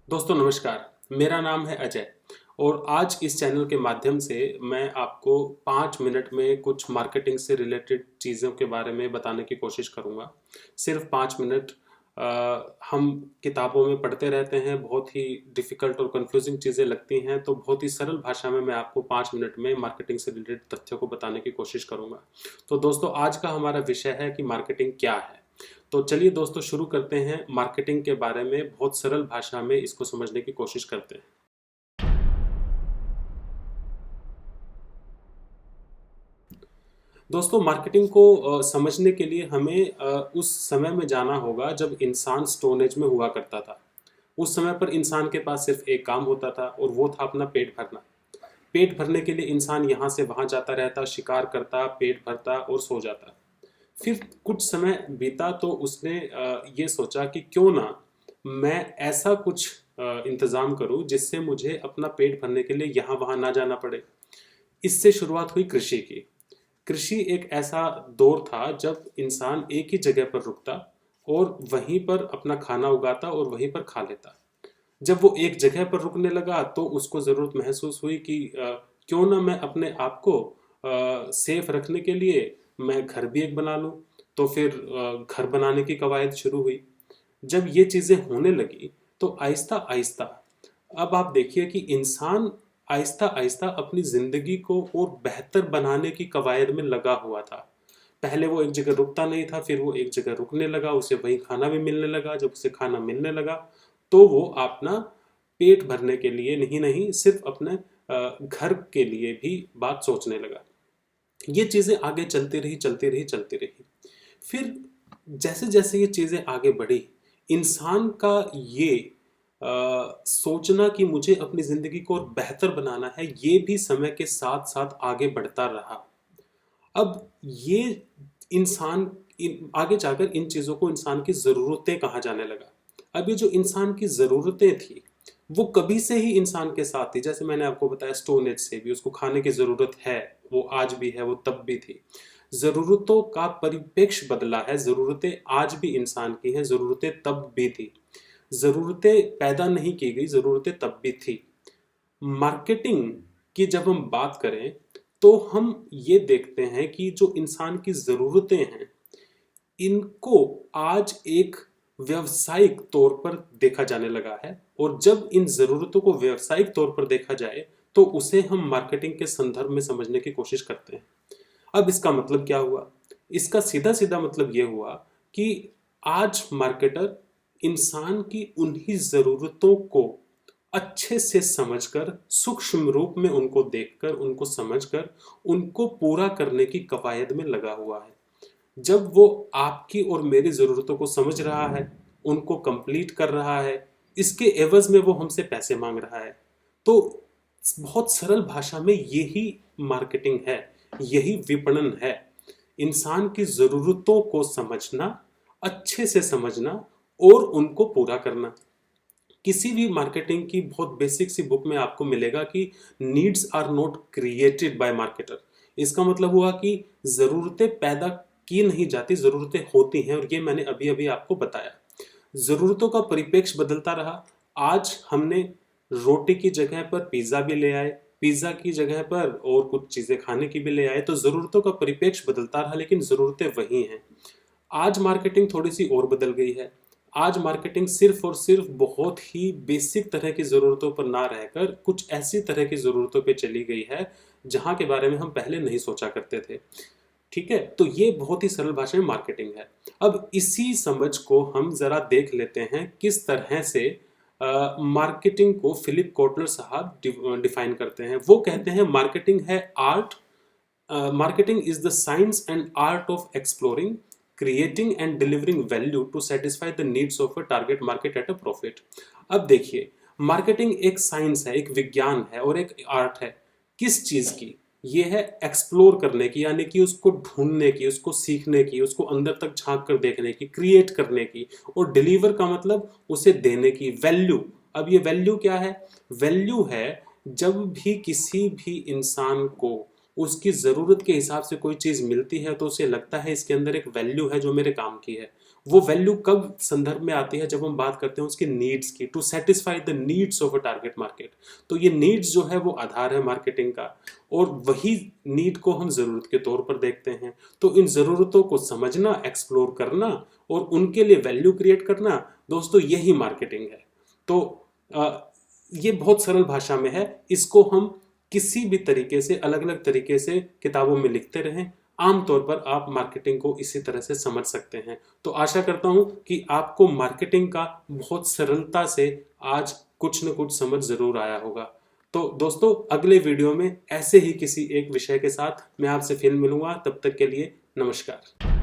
दोस्तों नमस्कार। मेरा नाम है अजय और आज इस चैनल के माध्यम से मैं आपको 5 मिनट में कुछ मार्केटिंग से रिलेटेड चीज़ों के बारे में बताने की कोशिश करूँगा। सिर्फ 5 मिनट। हम किताबों में पढ़ते रहते हैं, बहुत ही डिफ़िकल्ट और कंफ्यूजिंग चीज़ें लगती हैं, तो बहुत ही सरल भाषा में मैं आपको 5 मिनट में मार्केटिंग से रिलेटेड तथ्यों को बताने की कोशिश करूँगा। तो दोस्तों आज का हमारा विषय है कि मार्केटिंग क्या है। तो चलिए दोस्तों शुरू करते हैं। मार्केटिंग के बारे में बहुत सरल भाषा में इसको समझने की कोशिश करते हैं। दोस्तों मार्केटिंग को समझने के लिए हमें उस समय में जाना होगा जब इंसान स्टोन एज में हुआ करता था। उस समय पर इंसान के पास सिर्फ एक काम होता था और वो था अपना पेट भरना। पेट भरने के लिए इंसान यहाँ से वहाँ जाता रहता, शिकार करता, पेट भरता और सो जाता। फिर कुछ समय बीता तो उसने ये सोचा कि क्यों ना मैं ऐसा कुछ इंतज़ाम करूं जिससे मुझे अपना पेट भरने के लिए यहाँ वहाँ ना जाना पड़े। इससे शुरुआत हुई कृषि की। कृषि एक ऐसा दौर था जब इंसान एक ही जगह पर रुकता और वहीं पर अपना खाना उगाता और वहीं पर खा लेता। जब वो एक जगह पर रुकने लगा तो उसको ज़रूरत महसूस हुई कि क्यों ना मैं अपने आप को सेफ रखने के लिए मैं घर भी एक बना लूँ। तो फिर घर बनाने की कवायद शुरू हुई। जब ये चीज़ें होने लगी तो आहिस्ता आहिस्ता अब आप देखिए कि इंसान आहिस्ता आहिस्ता अपनी ज़िंदगी को और बेहतर बनाने की कवायद में लगा हुआ था। पहले वो एक जगह रुकता नहीं था, फिर वो एक जगह रुकने लगा, उसे वहीं खाना भी मिलने लगा। जब उसे खाना मिलने लगा तो वो अपना पेट भरने के लिए नहीं नहीं सिर्फ अपने घर के लिए भी बात सोचने लगा। ये चीज़ें आगे चलती रही चलती रही चलती रही। फिर जैसे जैसे ये चीज़ें आगे बढ़ी, इंसान का ये सोचना कि मुझे अपनी ज़िंदगी को और बेहतर बनाना है, ये भी समय के साथ साथ आगे बढ़ता रहा। अब ये इंसान आगे जाकर इन चीज़ों को इंसान की ज़रूरतें कहा जाने लगा। अब ये जो इंसान की ज़रूरतें थी वो कभी से ही इंसान के साथ थी। जैसे मैंने आपको बताया स्टोन एज से भी उसको खाने की ज़रूरत है, वो आज भी है, वो तब भी थी। ज़रूरतों का परिप्रेक्ष्य बदला है। ज़रूरतें आज भी इंसान की हैं, ज़रूरतें तब भी थी। ज़रूरतें पैदा नहीं की गई, ज़रूरतें तब भी थी। मार्केटिंग की जब हम बात करें तो हम ये देखते हैं कि जो इंसान की ज़रूरतें हैं इनको आज एक व्यावसायिक तौर पर देखा जाने लगा है। और जब इन ज़रूरतों को व्यावसायिक तौर पर देखा जाए तो उसे हम मार्केटिंग के संदर्भ में समझने की कोशिश करते हैं। अब इसका मतलब क्या हुआ? इसका सीधा सीधा मतलब ये हुआ कि आज मार्केटर इंसान की उन्हीं ज़रूरतों को अच्छे से समझकर, सूक्ष्म रूप में उनको देखकर, उनको समझकर, उनको पूरा करने की कवायद में लगा हुआ है। जब वो आपकी और मेरी ज़रूरतों को समझ रहा है, उनको कंप्लीट कर रहा है, इसके एवज में वो हमसे पैसे मांग रहा है। तो बहुत सरल भाषा में यही मार्केटिंग है, यही विपणन है। इंसान की ज़रूरतों को समझना, अच्छे से समझना और उनको पूरा करना। किसी भी मार्केटिंग की बहुत बेसिक सी बुक में आपको मिलेगा कि needs are not created by marketer. इसका मतलब हुआ कि ज़रूरतें पैदा की नहीं जाती, ज़रूरतें होती हैं। और ये मैंने अभी अभी आपको बताया। ज़रूरतों का परिप्रेक्ष्य बदलता रहा। आज हमने रोटी की जगह पर पिज़्ज़ा भी ले आए, पिज़्ज़ा की जगह पर और कुछ चीज़ें खाने की भी ले आए। तो ज़रूरतों का परिप्रेक्ष्य बदलता रहा लेकिन ज़रूरतें वही हैं। आज मार्केटिंग थोड़ी सी और बदल गई है। आज मार्केटिंग सिर्फ और सिर्फ बहुत ही बेसिक तरह की ज़रूरतों पर ना रहकर कुछ ऐसी तरह की ज़रूरतों पे चली गई है जहाँ के बारे में हम पहले नहीं सोचा करते थे। ठीक है, तो ये बहुत ही सरल भाषा में मार्केटिंग है। अब इसी समझ को हम ज़रा देख लेते हैं किस तरह से मार्केटिंग को फिलिप कोटलर साहब डिफाइन करते हैं। वो कहते हैं मार्केटिंग है art, marketing is the science and art of exploring, creating and delivering value to satisfy the needs of a target market at a profit। अब देखिए, मार्केटिंग एक साइंस है, एक विज्ञान है और एक आर्ट है। किस चीज़ की? ये है एक्सप्लोर करने की, यानी कि उसको ढूंढने की, उसको सीखने की, उसको अंदर तक झांक कर देखने की, क्रिएट करने की। और डिलीवर का मतलब उसे देने की, वैल्यू। अब ये वैल्यू क्या है? वैल्यू है जब भी किसी भी इंसान को उसकी ज़रूरत के हिसाब से कोई चीज़ मिलती है तो उसे लगता है इसके अंदर एक वैल्यू है जो मेरे काम की है। वो वैल्यू कब संदर्भ में आती है, जब हम बात करते हैं उसकी नीड्स की, to satisfy the needs of a target market. तो ये नीड्स जो है वो आधार है मार्केटिंग का, और वही नीड को हम ज़रूरत के तौर पर देखते हैं। तो इन ज़रूरतों को समझना, एक्सप्लोर करना और उनके लिए वैल्यू क्रिएट करना, दोस्तों यही मार्केटिंग है। तो ये बहुत सरल भाषा में है, इसको हम किसी भी तरीके से, अलग अलग तरीके से किताबों में लिखते रहें, आमतौर पर आप मार्केटिंग को इसी तरह से समझ सकते हैं। तो आशा करता हूं कि आपको मार्केटिंग का बहुत सरलता से आज कुछ न कुछ समझ जरूर आया होगा। तो दोस्तों, अगले वीडियो में ऐसे ही किसी एक विषय के साथ मैं आपसे फिर मिलूंगा। तब तक के लिए नमस्कार।